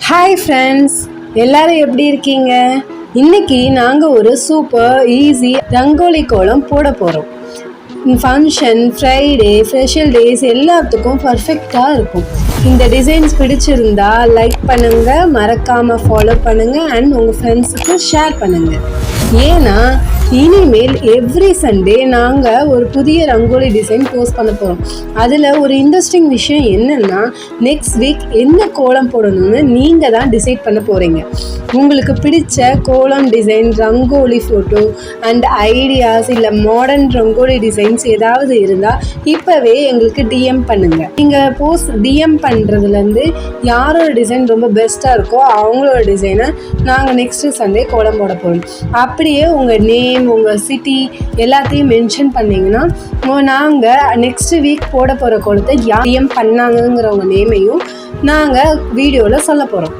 Hi friends, எல்லாரும் எப்படி இருக்கீங்க? இன்னைக்கு நாங்கள் ஒரு சூப்பர் ஈஸி ரங்கோலி கோலம் போட போகிறோம். ஃபங்க்ஷன், ஃப்ரைடே, ஸ்பெஷல் டேஸ் எல்லாத்துக்கும் பர்ஃபெக்டாக இருக்கும். இந்த டிசைன்ஸ் பிடிச்சிருந்தா லைக் பண்ணுங்கள், மறக்காமல் ஃபாலோ பண்ணுங்கள் அண்ட் உங்கள் ஃப்ரெண்ட்ஸுக்கு ஷேர் பண்ணுங்கள். ஏன்னா இனிமேல் எவ்ரி சண்டே நாங்கள் ஒரு புதிய ரங்கோலி டிசைன் போஸ்ட் பண்ண போகிறோம். அதில் ஒரு இன்ட்ரெஸ்டிங் விஷயம் என்னென்னா, நெக்ஸ்ட் வீக் என்ன கோலம் போடணும்னு நீங்கள் தான் டிசைட் பண்ண போகிறீங்க. உங்களுக்கு பிடிச்ச கோலம் design, rangoli photo and ideas இல்லை மாடர்ன் ரங்கோலி டிசைன்ஸ் ஏதாவது இருந்தால் இப்போவே எங்களுக்கு டிஎம் பண்ணுங்கள். நீங்கள் போஸ்ட் டிஎம் பண்ணுறதுலேருந்து யாரோட டிசைன் ரொம்ப பெஸ்ட்டாக இருக்கோ அவங்களோட டிசைனை நாங்கள் நெக்ஸ்ட்டு சண்டே கோலம் போட போகிறோம். அப்படியே உங்கள் நேம், உங்கள் சிட்டி எல்லாத்தையும் மென்ஷன் பண்ணிங்கன்னா நாங்கள் நெக்ஸ்ட் வீக் போட போகிற கோலத்தை யார் டிஎம் பண்ணாங்கங்கிற உங்கள் நேமையும் நாங்கள் வீடியோவில் சொல்ல போகிறோம்.